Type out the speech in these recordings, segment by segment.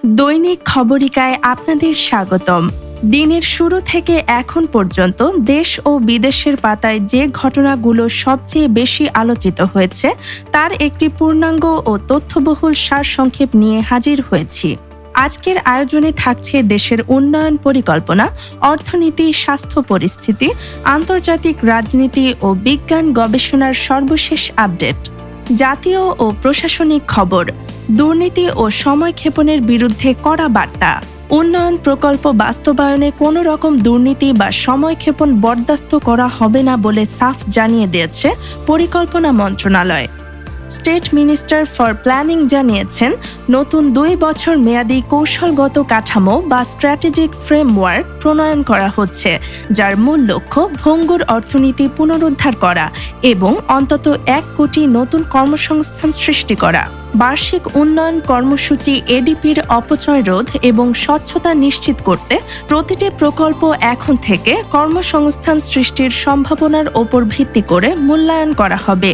দৈনিক খবরিকায় আপনাদের স্বাগতম। দিনের শুরু থেকে এখন পর্যন্ত দেশ ও বিদেশের পাতায় যে ঘটনাগুলো সবচেয়ে বেশি আলোচিত হয়েছে তার একটি পূর্ণাঙ্গ ও তথ্যবহুল সারসংক্ষেপ নিয়ে হাজির হয়েছি। আজকের আয়োজনে থাকছে দেশের উন্নয়ন পরিকল্পনা, অর্থনীতি, স্বাস্থ্য পরিস্থিতি, আন্তর্জাতিক রাজনীতি ও বিজ্ঞান গবেষণার সর্বশেষ আপডেট, জাতীয় ও প্রশাসনিক খবর, দুর্নীতি ও সময়ক্ষেপণের বিরুদ্ধে কড়া বার্তা। উন্নয়ন প্রকল্প বাস্তবায়নে কোনো রকম দুর্নীতি বা সময়ক্ষেপণ বরদাস্ত করা হবে না বলে সাফ জানিয়ে দিয়েছে পরিকল্পনা মন্ত্রণালয়। স্টেট মিনিস্টার ফর প্ল্যানিং জানিয়েছেন, নতুন 2 বছর মেয়াদী কৌশলগত কাঠামো বা স্ট্র্যাটেজিক ফ্রেমওয়ার্ক প্রণয়ন করা হচ্ছে, যার মূল লক্ষ্য ভঙ্গুর অর্থনীতি পুনরুদ্ধার করা এবং অন্তত 1 কোটি নতুন কর্মসংস্থান সৃষ্টি করা। বার্ষিক উন্নয়ন কর্মসূচি এডিপির অপচয় রোধ এবং স্বচ্ছতা নিশ্চিত করতে প্রতিটি প্রকল্প এখন থেকে কর্মসংস্থান সৃষ্টির সম্ভাবনার ওপর ভিত্তি করে মূল্যায়ন করা হবে।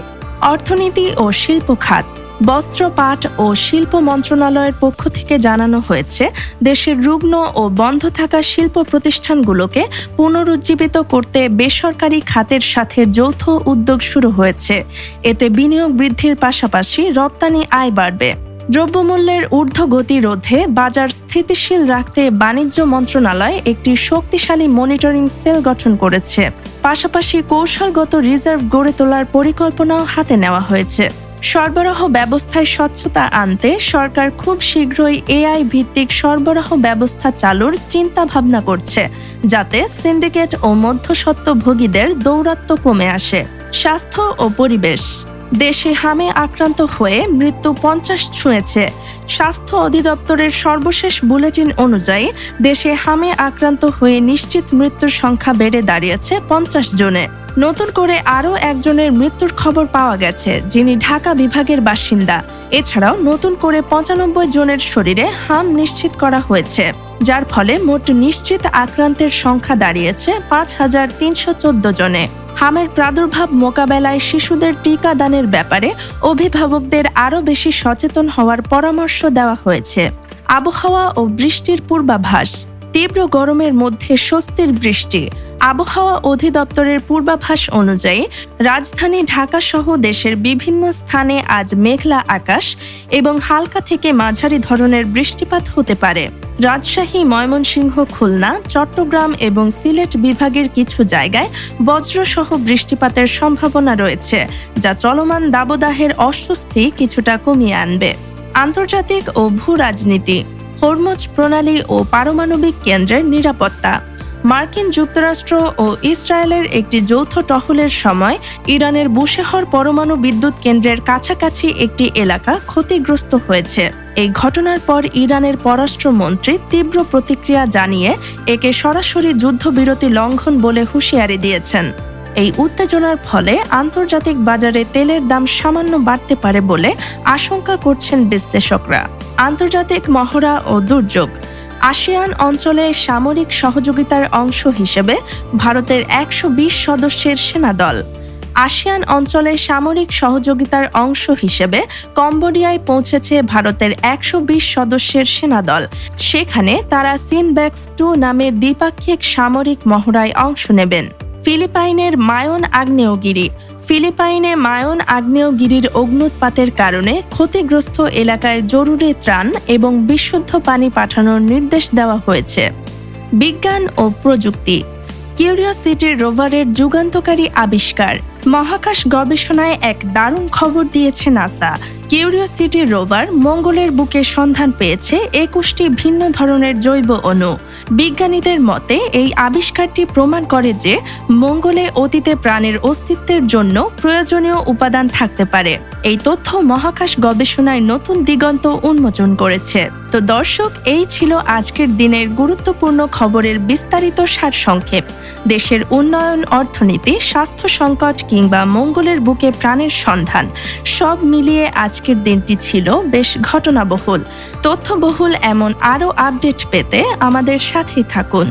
অর্থনীতি ও শিল্প খাত। বস্ত্র, পাট ও শিল্প মন্ত্রণালয়ের পক্ষ থেকে জানানো হয়েছে, দেশের রুগ্ন ও বন্ধ থাকা শিল্প প্রতিষ্ঠানগুলোকে পুনরুজ্জীবিত করতে বেসরকারি খাতের সাথে যৌথ উদ্যোগ শুরু হয়েছে। এতে বিনিয়োগ বৃদ্ধির পাশাপাশি রপ্তানি আয় বাড়বে। দ্রব্যমূল্যের ঊর্ধ্বগতি রোধে বাজার স্থিতিশীল রাখতে বাণিজ্য মন্ত্রণালয় একটি শক্তিশালী মনিটরিং সেল গঠন করেছে। পাশাপাশি কৌশলগত রিজার্ভ গড়ে তোলার পরিকল্পনাও হাতে নেওয়া হয়েছে। সরবরাহ ব্যবস্থায় স্বচ্ছতা আনতে সরকার খুব শীঘ্রই এআই ভিত্তিক সরবরাহ ব্যবস্থা চালুর চিন্তা ভাবনা করছে, যাতে সিন্ডিকেট ও মধ্যস্বত্বভোগীদের দৌরাত্ম্য কমে আসে। স্বাস্থ্য ও পরিবেশ। দেশে হামে আক্রান্ত হয়ে মৃত্যু 50 ছুঁয়েছে। স্বাস্থ্য অধিদপ্তরের সর্বশেষ বুলেটিন অনুযায়ী দেশে হামে আক্রান্ত হয়ে নিশ্চিত মৃত্যুর সংখ্যা বেড়ে দাঁড়িয়েছে 50 জনে। নতুন করে আরও একজনের মৃত্যুর খবর পাওয়া গেছে, যিনি ঢাকা বিভাগের বাসিন্দা। এছাড়াও নতুন করে 95 জনের শরীরে হাম নিশ্চিত করা হয়েছে, যার ফলে মোট নিশ্চিত আক্রান্তের সংখ্যা দাঁড়িয়েছে 5314 জনে। হামের প্রাদুর্ভাব মোকাবেলায় শিশুদের টিকা দানের ব্যাপারে অভিভাবকদের আরও বেশি সচেতন হওয়ার পরামর্শ দেওয়া হয়েছে। আবহাওয়া ও বৃষ্টির পূর্বাভাস। তীব্র গরমের মধ্যে স্বস্তির বৃষ্টি। আবহাওয়া অধিদপ্তরের পূর্বাভাস অনুযায়ী রাজধানী ঢাকা সহ দেশের বিভিন্ন স্থানে আজ মেঘলা আকাশ এবং হালকা থেকে মাঝারি ধরনের বৃষ্টিপাত হতে পারে। রাজশাহী, ময়মনসিংহ, খুলনা, চট্টগ্রাম এবং সিলেট বিভাগের কিছু জায়গায় বজ্রসহ বৃষ্টিপাতের সম্ভাবনা রয়েছে, যা চলমান দাবদাহের অস্বস্তি কিছুটা কমিয়ে আনবে। আন্তর্জাতিক ও ভূ রাজনীতি। হরমুজ প্রণালী ও পারমাণবিক কেন্দ্রের নিরাপত্তা। মার্কিন যুক্তরাষ্ট্র ও ইসরায়েলের একটি যৌথ টহলের সময় ইরানের বুশেহর পরমাণু বিদ্যুৎ কেন্দ্রের কাছাকাছি একটি এলাকা ক্ষতিগ্রস্ত হয়েছে। এই ঘটনার পর ইরানের পররাষ্ট্রমন্ত্রী তীব্র প্রতিক্রিয়া জানিয়ে একে সরাসরি যুদ্ধবিরতি লঙ্ঘন বলে হুঁশিয়ারি দিয়েছেন। এই উত্তেজনার ফলে আন্তর্জাতিক বাজারে তেলের দাম সামান্য বাড়তে পারে বলে আশঙ্কা করছেন বিশ্লেষকরা। আন্তর্জাতিক মহড়া ও দুর্যোগ। আসিয়ান অঞ্চলে সামরিক সহযোগিতার অংশ হিসেবে ভারতের 120 সদস্যের সেনাদল। আসিয়ান অঞ্চলে সামরিক সহযোগিতার অংশ হিসেবে কম্বোডিয়ায় পৌঁছেছে ভারতের 120 সদস্যের সেনাদল। সেখানে তারা সিনব্যাক্স 2 নামে দ্বিপাক্ষিক সামরিক মহড়ায় অংশ নেবেন। ফিলিপাইনের মায়ন আগ্নেয়গিরি। ফিলিপাইনে মায়ন আগ্নেয়গিরির অগ্ন্যুৎপাতের কারণে ক্ষতিগ্রস্ত এলাকায় জরুরি ত্রাণ এবং বিশুদ্ধ পানি পাঠানোর নির্দেশ দেওয়া হয়েছে। বিজ্ঞান ও প্রযুক্তি। কিউরিওসিটি রোভারের যুগান্তকারী আবিষ্কার। মহাকাশ গবেষণায় এক দারুণ খবর দিয়েছে নাসা। কিউরিওসিটি রোভার মঙ্গলের বুকে সন্ধান পেয়েছে 21টি ভিন্ন ধরনের জৈব অণু। বিজ্ঞানীদের মতে এই আবিষ্কারটি প্রমাণ করে যে মঙ্গলে অতীতে প্রাণের অস্তিত্বের জন্য প্রয়োজনীয় উপাদান থাকতে পারে। এই তথ্য মহাকাশ গবেষণায় নতুন দিগন্ত উন্মোচন করেছে। তো দর্শক, এই ছিল আজকের দিনের গুরুত্বপূর্ণ খবরের বিস্তারিত সারসংক্ষেপ। দেশের উন্নয়ন, অর্থনীতি, স্বাস্থ্য সংকট কিংবা মঙ্গলের বুকে প্রাণের সন্ধান, সব মিলিয়ে আজকের দিনটি ছিল বেশ ঘটনাবহুল। তথ্যবহুল এমন আরও আপডেট পেতে আমাদের সাথেই থাকুন।